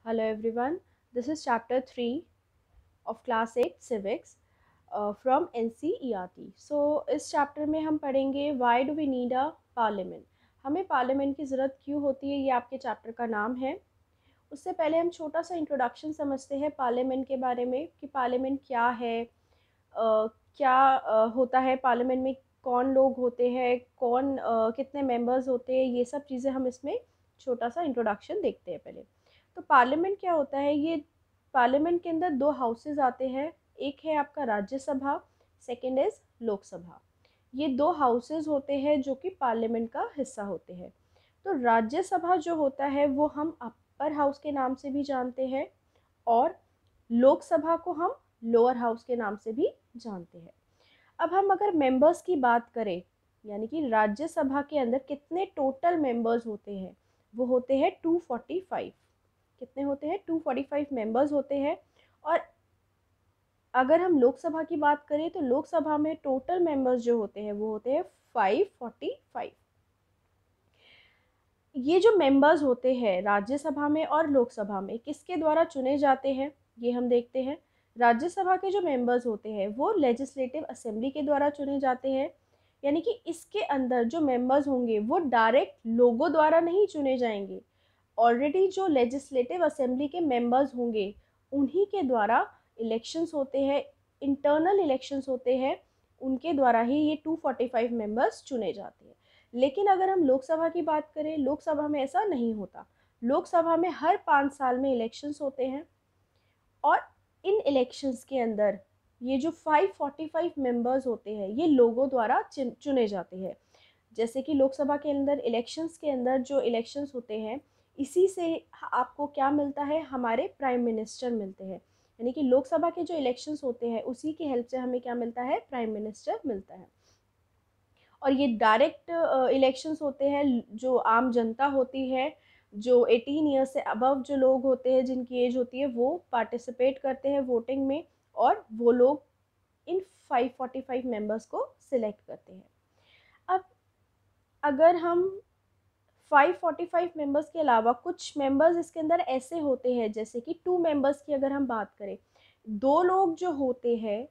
Hello everyone, this is chapter 3 of class 8 civics from NCERT. So इस chapter में हम पढ़ेंगे why do we need a parliament। हमें parliament की ज़रूरत क्यों होती है, ये आपके चैप्टर का नाम है। उससे पहले हम छोटा सा इंट्रोडक्शन समझते हैं पार्लियामेंट के बारे में कि पार्लियामेंट क्या है, क्या होता है पार्लियामेंट में, कौन लोग होते हैं, कौन कितने मेंबर्स होते हैं, ये सब चीज़ें हम इसमें छोटा सा इंट्रोडक्शन देखते हैं पहले। तो पार्लियामेंट क्या होता है, ये पार्लियामेंट के अंदर दो हाउसेज आते हैं। एक है आपका राज्यसभा, सेकंड इज़ लोकसभा। ये दो हाउसेज होते हैं जो कि पार्लियामेंट का हिस्सा होते हैं। तो राज्यसभा जो होता है वो हम अपर हाउस के नाम से भी जानते हैं और लोकसभा को हम लोअर हाउस के नाम से भी जानते हैं। अब हम अगर मेंबर्स की बात करें, यानी कि राज्यसभा के अंदर कितने टोटल मेंबर्स होते हैं, वो होते हैं 245। कितने होते हैं? 245 मेंबर्स होते हैं। और अगर हम लोकसभा की बात करें तो लोकसभा में टोटल मेंबर्स जो होते हैं वो होते हैं 545। ये जो मेंबर्स होते हैं राज्यसभा में और लोकसभा में किसके द्वारा चुने जाते हैं, ये हम देखते हैं। राज्यसभा के जो मेंबर्स होते हैं वो लेजिस्लेटिव असेंबली के द्वारा चुने जाते हैं, यानी कि इसके अंदर जो मेंबर्स होंगे वो डायरेक्ट लोगों द्वारा नहीं चुने जाएंगे। ऑलरेडी जो लेजिस्लेटिव असेंबली के मेंबर्स होंगे उन्हीं के द्वारा इलेक्शंस होते हैं, इंटरनल इलेक्शंस होते हैं, उनके द्वारा ही ये 245 मेंबर्स चुने जाते हैं। लेकिन अगर हम लोकसभा की बात करें, लोकसभा में ऐसा नहीं होता। लोकसभा में हर 5 साल में इलेक्शंस होते हैं और इन इलेक्शंस के अंदर ये जो 545 मेंबर्स होते हैं ये लोगों द्वारा चुने जाते हैं। जैसे कि लोकसभा के अंदर इलेक्शंस के अंदर जो इलेक्शंस होते हैं, इसी से आपको क्या मिलता है, हमारे प्राइम मिनिस्टर मिलते हैं। यानी कि लोकसभा के जो इलेक्शंस होते हैं उसी की हेल्प से हमें क्या मिलता है, प्राइम मिनिस्टर मिलता है। और ये डायरेक्ट इलेक्शंस होते हैं। जो आम जनता होती है, जो 18 ईयर्स से अबव जो लोग होते हैं, जिनकी एज होती है, वो पार्टिसिपेट करते हैं वोटिंग में और वो लोग इन 545 मेंबर्स को सिलेक्ट करते हैं। अब अगर हम 545 मेंबर्स के अलावा कुछ मेंबर्स इसके अंदर ऐसे होते हैं, जैसे कि 2 मेंबर्स की अगर हम बात करें, दो लोग जो होते हैं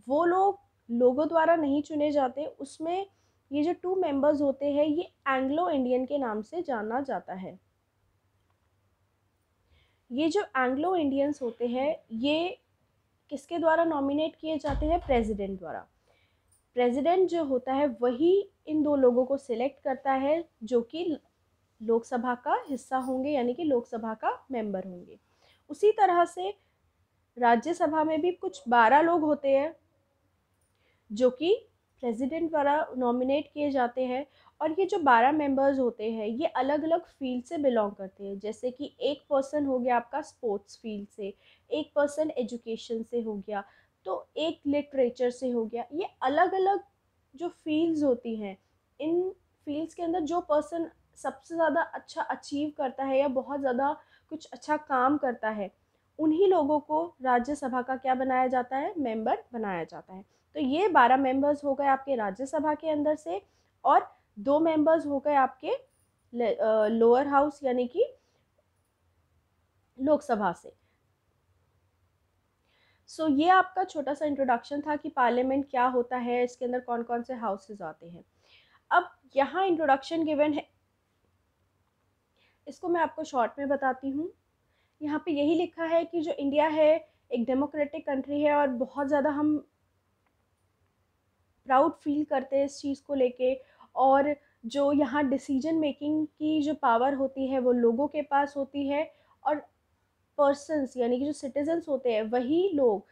वो लोग लोगों द्वारा नहीं चुने जाते। उसमें ये जो 2 मेंबर्स होते हैं ये एंग्लो इंडियन के नाम से जाना जाता है। ये जो एंग्लो इंडियंस होते हैं ये किसके द्वारा नॉमिनेट किए जाते हैं? प्रेसिडेंट द्वारा। प्रेसिडेंट जो होता है वही इन दो लोगों को सिलेक्ट करता है जो कि लोकसभा का हिस्सा होंगे, यानी कि लोकसभा का मेंबर होंगे। उसी तरह से राज्यसभा में भी कुछ 12 लोग होते हैं जो कि प्रेसिडेंट द्वारा नॉमिनेट किए जाते हैं। और ये जो 12 मेंबर्स होते हैं ये अलग अलग फील्ड से बिलोंग करते हैं। जैसे कि एक पर्सन हो गया आपका स्पोर्ट्स फील्ड से, एक पर्सन एजुकेशन से हो गया, तो एक लिटरेचर से हो गया। ये अलग अलग जो फील्ड्स होती हैं, इन फील्ड्स के अंदर जो पर्सन सबसे ज़्यादा अच्छा अचीव करता है या बहुत ज़्यादा कुछ अच्छा काम करता है, उन्हीं लोगों को राज्यसभा का क्या बनाया जाता है? मेंबर बनाया जाता है। तो ये 12 मेंबर्स हो गए आपके राज्यसभा के अंदर से, और 2 मेंबर्स हो गए आपके लोअर हाउस यानी कि लोकसभा से। सो ये आपका छोटा सा इंट्रोडक्शन था कि पार्लियामेंट क्या होता है, इसके अंदर कौन कौन से हाउसेज आते हैं। अब यहाँ इंट्रोडक्शन गिवन है, इसको मैं आपको शॉर्ट में बताती हूँ। यहाँ पे यही लिखा है कि जो इंडिया है एक डेमोक्रेटिक कंट्री है और बहुत ज़्यादा हम प्राउड फील करते हैं इस चीज़ को लेके। और जो यहाँ डिसीजन मेकिंग की जो पावर होती है वो लोगों के पास होती है, और पर्सन्स यानी कि जो सिटीजन्स होते हैं वही लोग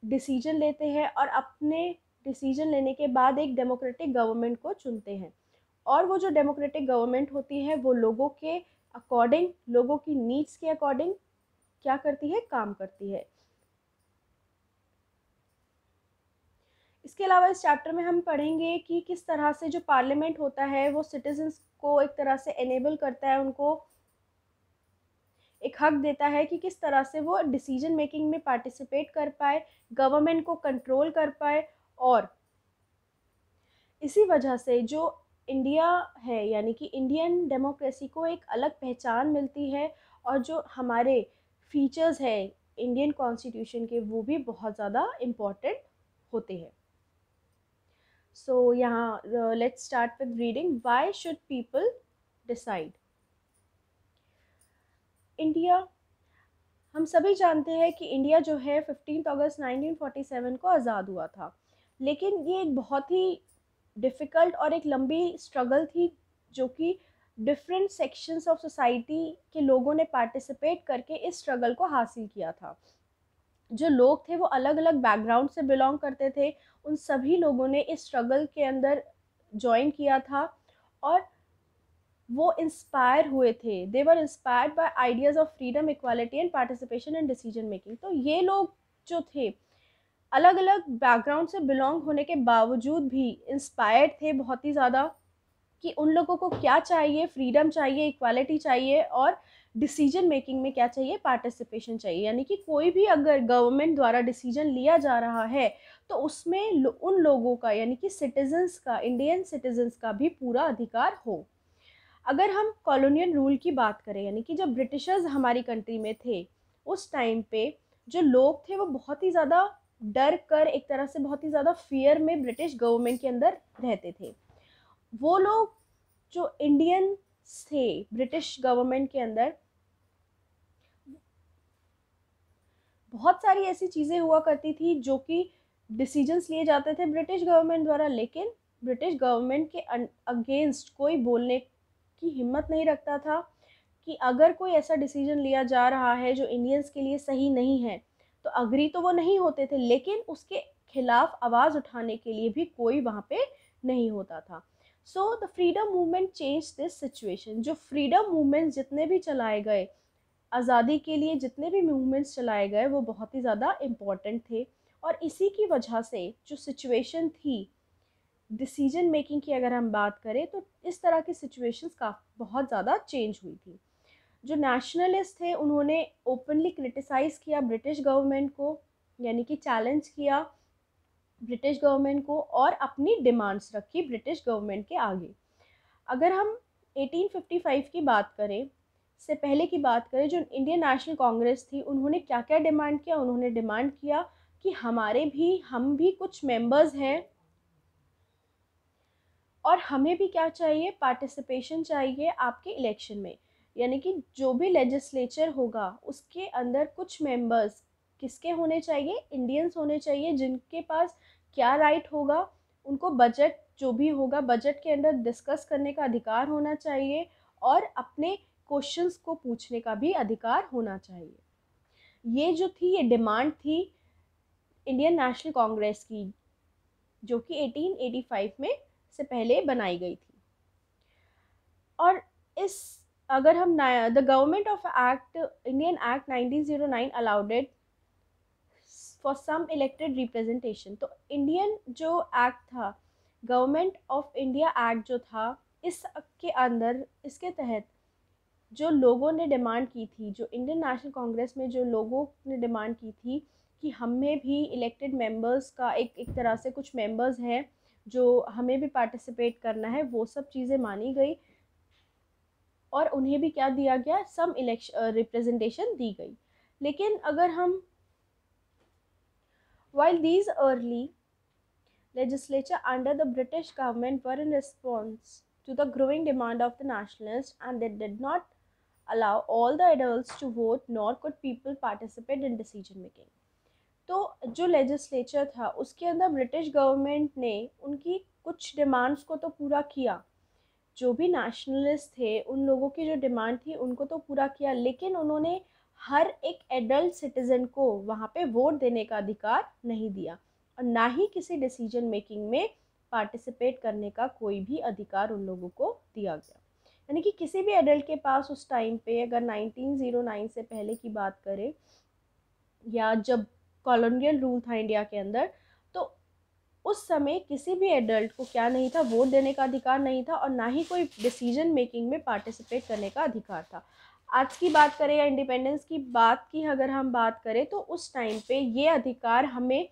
डिसीजन लेते हैं और अपने डिसीजन लेने के बाद एक डेमोक्रेटिक गवर्नमेंट को चुनते हैं। और वो जो डेमोक्रेटिक गवर्नमेंट होती है वो लोगों के अकॉर्डिंग, लोगों की नीड्स के अकॉर्डिंग क्या करती है? काम करती है। इसके अलावा इस चैप्टर में हम पढ़ेंगे कि किस तरह से जो पार्लियामेंट होता है वो सिटीजन्स को एक तरह से एनेबल करता है, उनको एक हक देता है कि किस तरह से वो डिसीजन मेकिंग में पार्टिसिपेट कर पाए, गवर्नमेंट को कंट्रोल कर पाए। और इसी वजह से जो इंडिया है, यानी कि इंडियन डेमोक्रेसी को एक अलग पहचान मिलती है। और जो हमारे फीचर्स है इंडियन कॉन्स्टिट्यूशन के वो भी बहुत ज़्यादा इम्पॉर्टेंट होते हैं। सो यहाँ let's start with reading. Why should people decide. India, हम सभी जानते हैं कि इंडिया जो है 15 अगस्त 1947 को आज़ाद हुआ था, लेकिन ये एक बहुत ही डिफ़िकल्ट और एक लंबी स्ट्रगल थी जो कि डिफरेंट सेक्शंस ऑफ सोसाइटी के लोगों ने पार्टिसिपेट करके इस स्ट्रगल को हासिल किया था। जो लोग थे वो अलग अलग बैकग्राउंड से बिलोंग करते थे, उन सभी लोगों ने इस स्ट्रगल के अंदर ज्वाइन किया था और वो इंस्पायर हुए थे। They were inspired by ideas of freedom, equality and participation in decision making. तो ये लोग जो थे अलग अलग बैकग्राउंड से बिलोंग होने के बावजूद भी इंस्पायर्ड थे बहुत ही ज़्यादा कि उन लोगों को क्या चाहिए, फ्रीडम चाहिए, इक्वालिटी चाहिए और डिसीजन मेकिंग में क्या चाहिए, पार्टिसिपेशन चाहिए। यानी कि कोई भी अगर गवर्नमेंट द्वारा डिसीजन लिया जा रहा है तो उसमें उन लोगों का यानी कि सिटीजन्स का, इंडियन सिटीजन्स का भी पूरा अधिकार हो। अगर हम कॉलोनियल रूल की बात करें, यानी कि जब ब्रिटिशर्स हमारी कंट्री में थे उस टाइम पे जो लोग थे वो बहुत ही ज़्यादा डर कर, एक तरह से बहुत ही ज़्यादा फियर में ब्रिटिश गवर्नमेंट के अंदर रहते थे। वो लोग जो इंडियंस थे ब्रिटिश गवर्नमेंट के अंदर, बहुत सारी ऐसी चीज़ें हुआ करती थी जो कि डिसीजंस लिए जाते थे ब्रिटिश गवर्नमेंट द्वारा, लेकिन ब्रिटिश गवर्नमेंट के अगेंस्ट कोई बोलने की हिम्मत नहीं रखता था कि अगर कोई ऐसा डिसीजन लिया जा रहा है जो इंडियंस के लिए सही नहीं है तो अग्री तो वो नहीं होते थे, लेकिन उसके खिलाफ आवाज़ उठाने के लिए भी कोई वहाँ पे नहीं होता था। So the freedom movement change this situation. जो फ्रीडम मूवमेंट जितने भी चलाए गए, आज़ादी के लिए जितने भी मूवमेंट्स चलाए गए, वो बहुत ही ज़्यादा इम्पॉर्टेंट थे और इसी की वजह से जो सिचुएशन थी डिसीजन मेकिंग की, अगर हम बात करें तो इस तरह की सिचुएशंस का बहुत ज़्यादा चेंज हुई थी। जो नेशनलिस्ट थे उन्होंने ओपनली क्रिटिसाइज़ किया ब्रिटिश गवर्नमेंट को, यानी कि चैलेंज किया ब्रिटिश गवर्नमेंट को और अपनी डिमांड्स रखी ब्रिटिश गवर्नमेंट के आगे। अगर हम 1855 की बात करें, से पहले की बात करें, जो इंडियन नेशनल कांग्रेस थी उन्होंने क्या क्या डिमांड किया। उन्होंने डिमांड किया कि हम भी कुछ मेंबर्स हैं और हमें भी क्या चाहिए, पार्टिसिपेशन चाहिए आपके इलेक्शन में। यानी कि जो भी लेजिस्लेचर होगा उसके अंदर कुछ मेंबर्स किसके होने चाहिए, इंडियंस होने चाहिए, जिनके पास क्या राइट होगा, उनको बजट जो भी होगा बजट के अंदर डिस्कस करने का अधिकार होना चाहिए और अपने क्वेश्चंस को पूछने का भी अधिकार होना चाहिए। ये जो थी ये डिमांड थी इंडियन नेशनल कांग्रेस की, जो कि 1885 में से पहले बनाई गई थी। और इस अगर हम the government of act Indian act 1909 allowed it for some elected representation. तो इंडियन जो एक्ट था, गवर्नमेंट ऑफ इंडिया एक्ट जो था, इसके अंदर, इसके तहत जो लोगों ने डिमांड की थी, जो इंडियन नेशनल कांग्रेस में जो लोगों ने डिमांड की थी कि हमें भी इलेक्टेड मेंबर्स का एक तरह से कुछ मेंबर्स हैं जो हमें भी पार्टिसिपेट करना है, वो सब चीज़ें मानी गई और उन्हें भी क्या दिया गया, सम इलेक्शन रिप्रेजेंटेशन दी गई। लेकिन अगर हम while these early legislature under the British government were in response to the growing demand of the nationalists, and they did not allow all the adults to vote nor could people participate in decision making। तो जो legislature था उसके अंदर British government ने उनकी कुछ demands को तो पूरा किया, जो भी नेशनलिस्ट थे उन लोगों की जो डिमांड थी उनको तो पूरा किया, लेकिन उन्होंने हर एक एडल्ट सिटीज़न को वहाँ पे वोट देने का अधिकार नहीं दिया और ना ही किसी डिसीजन मेकिंग में पार्टिसिपेट करने का कोई भी अधिकार उन लोगों को दिया गया। यानी कि किसी भी एडल्ट के पास उस टाइम पे, अगर 1909 से पहले की बात करें या जब कॉलोनियल रूल था इंडिया के अंदर, तो उस समय किसी भी एडल्ट को क्या नहीं था, वोट देने का अधिकार नहीं था और ना ही कोई डिसीजन मेकिंग में पार्टिसिपेट करने का अधिकार था। आज की बात करें या इंडिपेंडेंस की बात की अगर हम बात करें तो उस टाइम पे ये अधिकार हमें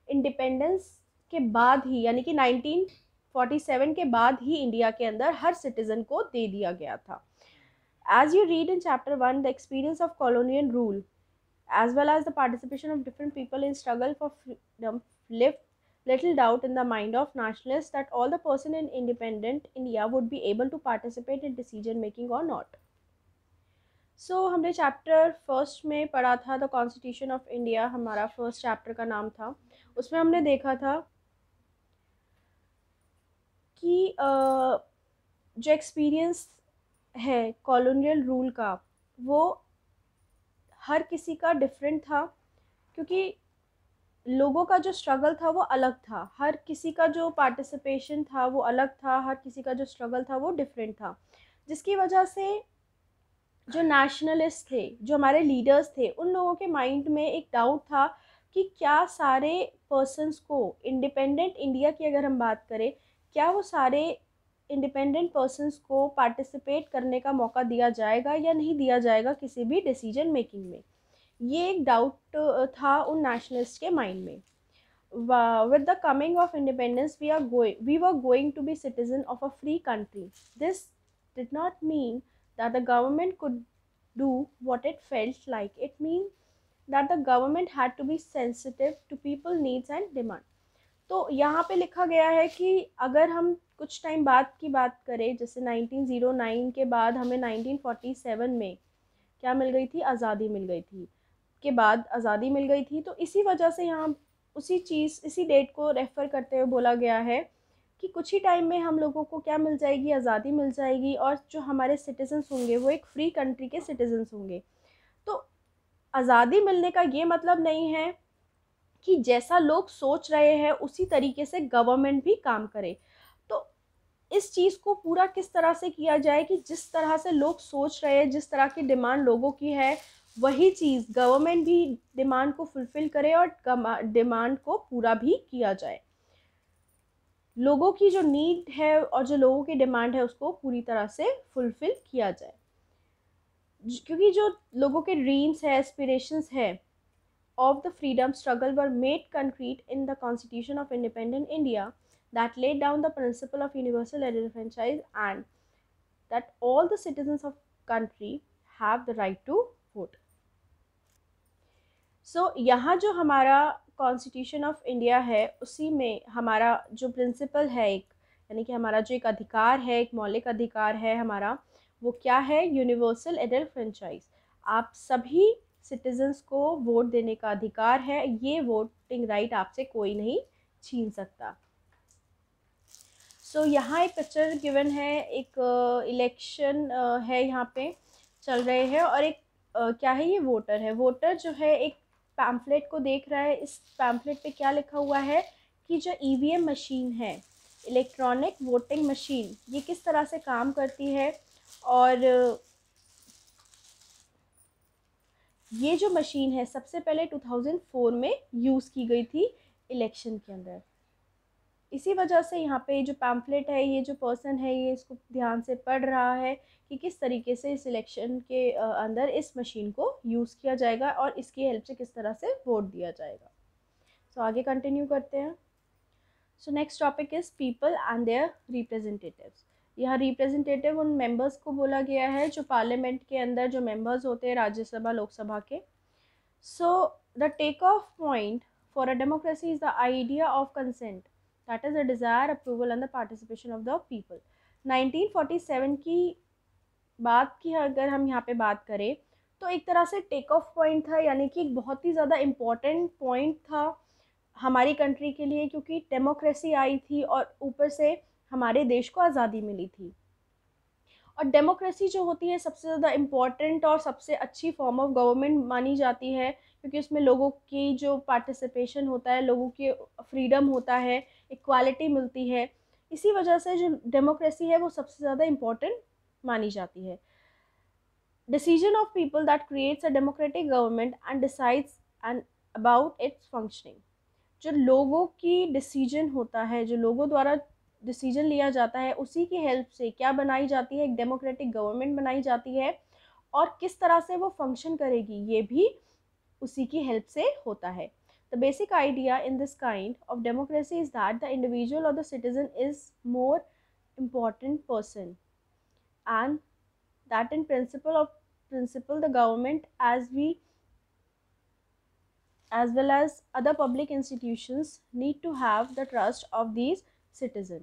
इंडिपेंडेंस के बाद ही, यानी कि 1947 के बाद ही इंडिया के अंदर हर सिटीज़न को दे दिया गया था। As you read in chapter 1, the experience of colonial rule as well as the participation of different people in struggle for freedom, left little doubt in the mind of nationalists that all the person in independent India would be able to participate in decision making or not. हमने chapter first में पढ़ा था the constitution of India, हमारा first chapter का नाम था। उसमें हमने देखा था कि जो एक्सपीरियंस है कॉलोनियल रूल का वो हर किसी का डिफरेंट था, क्योंकि लोगों का जो स्ट्रगल था वो अलग था, हर किसी का जो पार्टिसिपेशन था वो अलग था, हर किसी का जो स्ट्रगल था वो डिफरेंट था, जिसकी वजह से जो नेशनलिस्ट थे, जो हमारे लीडर्स थे, उन लोगों के माइंड में एक डाउट था कि क्या सारे पर्सन्स को, इंडिपेंडेंट इंडिया की अगर हम बात करें, क्या वो सारे इंडिपेंडेंट पर्सन्स को पार्टिसिपेट करने का मौका दिया जाएगा या नहीं दिया जाएगा किसी भी डिसीजन मेकिंग में। ये एक डाउट था उन नेशनलिस्ट के माइंड में। With the coming of independence, we were going to be citizen of a free country. This did not mean that the government could do what it felt like. It means that the government had to be sensitive to people needs and demand. तो यहाँ पे लिखा गया है कि अगर हम कुछ टाइम बाद की बात करें, जैसे 1909 के बाद हमें 1947 में क्या मिल गई थी, आज़ादी मिल गई थी, के बाद आज़ादी मिल गई थी, तो इसी वजह से यहाँ इसी डेट को रेफ़र करते हुए बोला गया है कि कुछ ही टाइम में हम लोगों को क्या मिल जाएगी, आज़ादी मिल जाएगी, और जो हमारे सिटीजन्स होंगे वो एक फ्री कंट्री के सिटीजन्स होंगे। तो आज़ादी मिलने का ये मतलब नहीं है कि जैसा लोग सोच रहे हैं उसी तरीके से गवर्नमेंट भी काम करे। तो इस चीज़ को पूरा किस तरह से किया जाए कि जिस तरह से लोग सोच रहे हैं, जिस तरह की डिमांड लोगों की है, वही चीज़ गवर्नमेंट भी डिमांड को फुलफ़िल करे और डिमांड को पूरा भी किया जाए। लोगों की जो नीड है और जो लोगों की डिमांड है उसको पूरी तरह से फुलफ़िल किया जाए, क्योंकि जो लोगों के ड्रीम्स है, एस्पिरेशंस है of the freedom struggle were made concrete in the Constitution of Independent India that laid down the principle of universal adult franchise and that all the citizens of country have the right to vote. यहाँ जो हमारा constitution of India है उसी में हमारा जो principal है एक, यानी कि हमारा जो एक अधिकार है, एक मौलिक अधिकार है हमारा, वो क्या है, यूनिवर्सल एडल्ट फ्रेंचाइज। आप सभी सिटीजन्स को वोट देने का अधिकार है, ये वोटिंग राइट आपसे कोई नहीं छीन सकता। यहाँ एक पिक्चर गिवन है, एक इलेक्शन है यहाँ पे चल रहे हैं, और एक क्या है, ये वोटर है। वोटर जो है एक पैम्फलेट को देख रहा है। इस पैम्फलेट पे क्या लिखा हुआ है कि जो ईवीएम मशीन है, इलेक्ट्रॉनिक वोटिंग मशीन, ये किस तरह से काम करती है, और ये जो मशीन है सबसे पहले 2004 में यूज़ की गई थी इलेक्शन के अंदर। इसी वजह से यहाँ पे जो पैम्फलेट है, ये जो पर्सन है ये इसको ध्यान से पढ़ रहा है कि किस तरीके से इस इलेक्शन के अंदर इस मशीन को यूज़ किया जाएगा और इसकी हेल्प से किस तरह से वोट दिया जाएगा। आगे कंटिन्यू करते हैं। Next topic is people and their representatives. यहाँ रिप्रेजेंटेटिव उन मेंबर्स को बोला गया है जो पार्लियामेंट के अंदर जो मेंबर्स होते हैं, राज्यसभा लोकसभा के। The take off point for a democracy is the idea of consent, that is the desire, approval and the participation of the people। 1947 की बात की अगर हम यहाँ पे बात करें तो एक तरह से टेक ऑफ पॉइंट था, यानी कि एक बहुत ही ज़्यादा इम्पॉर्टेंट पॉइंट था हमारी कंट्री के लिए, क्योंकि डेमोक्रेसी आई थी और ऊपर से हमारे देश को आज़ादी मिली थी। और डेमोक्रेसी जो होती है सबसे ज़्यादा इम्पॉर्टेंट और सबसे अच्छी फॉर्म ऑफ गवर्नमेंट मानी जाती है, क्योंकि उसमें लोगों की जो पार्टिसिपेशन होता है, लोगों की फ्रीडम होता है, इक्वालिटी मिलती है। इसी वजह से जो डेमोक्रेसी है वो सबसे ज़्यादा इम्पॉर्टेंट मानी जाती है। Decision of people that creates a democratic government and decides and about it's functioning. जो लोगों की डिसीजन होता है, जो लोगों द्वारा डिसीजन लिया जाता है, उसी की हेल्प से क्या बनाई जाती है, एक डेमोक्रेटिक गवर्नमेंट बनाई जाती है, और किस तरह से वो फंक्शन करेगी ये भी उसी की हेल्प से होता है। The basic idea in this kind of democracy is that the individual और the citizen is more important person and that in principle the government as we as well as other public institutions need to have the trust of these citizen.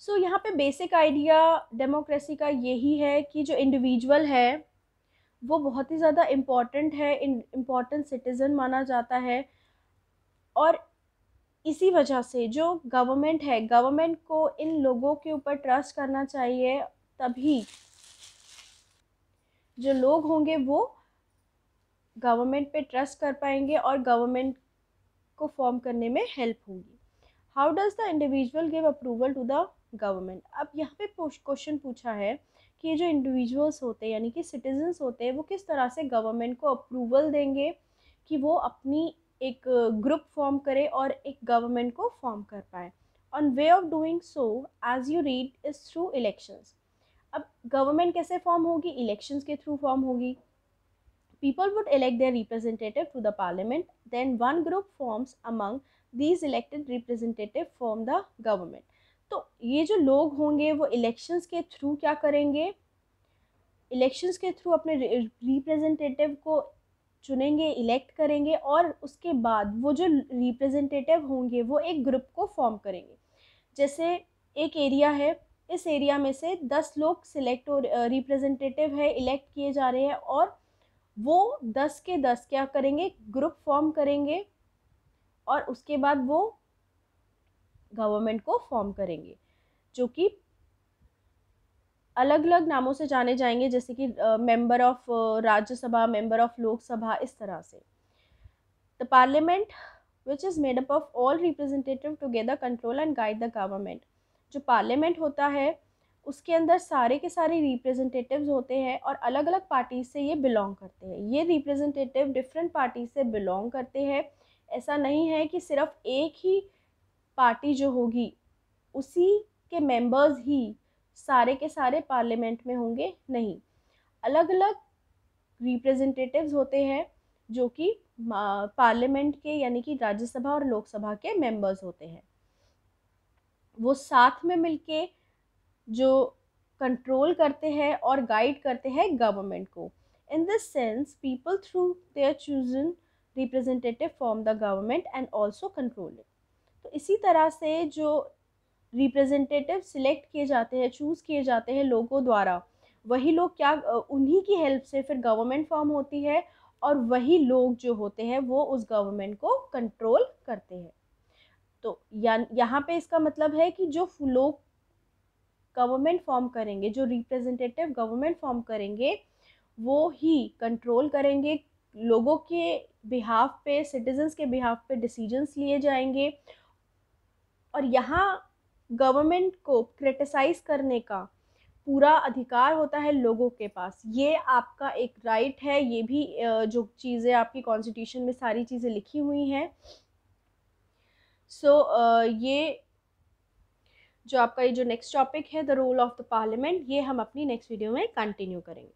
सो यहाँ पे basic idea democracy का यही है कि जो individual है वो बहुत ही ज़्यादा इम्पॉर्टेंट है, इम्पॉर्टेंट सिटीज़न माना जाता है। और इसी वजह से जो गवर्नमेंट है, गवर्नमेंट को इन लोगों के ऊपर ट्रस्ट करना चाहिए, तभी जो लोग होंगे वो गवर्नमेंट पे ट्रस्ट कर पाएंगे और गवर्नमेंट को फॉर्म करने में हेल्प होगी। How does the individual give approval to the government? अब यहाँ पे क्वेश्चन पूछा है कि ये जो इंडिविजुअल्स होते हैं यानी कि सिटीजन्स होते हैं वो किस तरह से गवर्नमेंट को अप्रूवल देंगे कि वो अपनी एक ग्रुप फॉर्म करे और एक गवर्नमेंट को फॉर्म कर पाए। On way of doing so as you read is through elections. अब गवर्नमेंट कैसे फॉर्म होगी? इलेक्शंस के थ्रू फॉर्म होगी। People would elect their representative to the parliament, then one group forms among these elected representative form the government. तो ये जो लोग होंगे वो इलेक्शंस के थ्रू क्या करेंगे? इलेक्शंस के थ्रू अपने रिप्रेजेंटेटिव को चुनेंगे, इलेक्ट करेंगे और उसके बाद वो जो रिप्रेजेंटेटिव होंगे वो एक ग्रुप को फॉर्म करेंगे। जैसे एक एरिया है, इस एरिया में से 10 लोग सिलेक्ट और रिप्रेजेंटेटिव है इलेक्ट किए जा रहे हैं और वो 10 के 10 क्या करेंगे? ग्रुप फॉर्म करेंगे और उसके बाद वो गवर्नमेंट को फॉर्म करेंगे जो कि अलग अलग नामों से जाने जाएंगे, जैसे कि member of Rajya Sabha, member of Lok Sabha, इस तरह से। The parliament which is made up of all representative together control and guide the government. जो पार्लियामेंट होता है उसके अंदर सारे के सारे रिप्रेजेंटेटिव्स होते हैं और अलग अलग पार्टी से ये बिलोंग करते हैं। ये रिप्रेजेंटेटिव डिफरेंट पार्टी से बिलोंग करते हैं। ऐसा नहीं है कि सिर्फ एक ही पार्टी जो होगी उसी के मेंबर्स ही सारे के सारे पार्लियामेंट में होंगे, नहीं, अलग अलग रिप्रेजेंटेटिव्स होते हैं जो कि पार्लियामेंट के यानी कि राज्यसभा और लोकसभा के मेंबर्स होते हैं। वो साथ में मिलके जो कंट्रोल करते हैं और गाइड करते हैं गवर्नमेंट को। In this sense people through their chosen representative form the government and also control it. तो इसी तरह से जो रिप्रेजेंटेटिव सिलेक्ट किए जाते हैं, चूज़ किए जाते हैं लोगों द्वारा, वही लोग क्या उन्हीं की हेल्प से फिर गवर्नमेंट फॉर्म होती है और वही लोग जो होते हैं वो उस गवर्नमेंट को कंट्रोल करते हैं। तो यहाँ पे इसका मतलब है कि जो लोग गवर्नमेंट फॉर्म करेंगे, जो रिप्रेजेंटेटिव गवर्नमेंट फॉर्म करेंगे, वो ही कंट्रोल करेंगे, लोगों के बिहाफ पे, सिटीजन्स के बिहाफ पे डिसीजंस लिए जाएंगे। और यहाँ गवर्नमेंट को क्रिटिसाइज़ करने का पूरा अधिकार होता है लोगों के पास। ये आपका एक राइट है, ये भी जो चीज़ें आपकी कॉन्स्टिट्यूशन में सारी चीज़ें लिखी हुई हैं। ये जो आपका ये जो नेक्स्ट टॉपिक है the role of the parliament, ये हम अपनी नेक्स्ट वीडियो में कंटिन्यू करेंगे।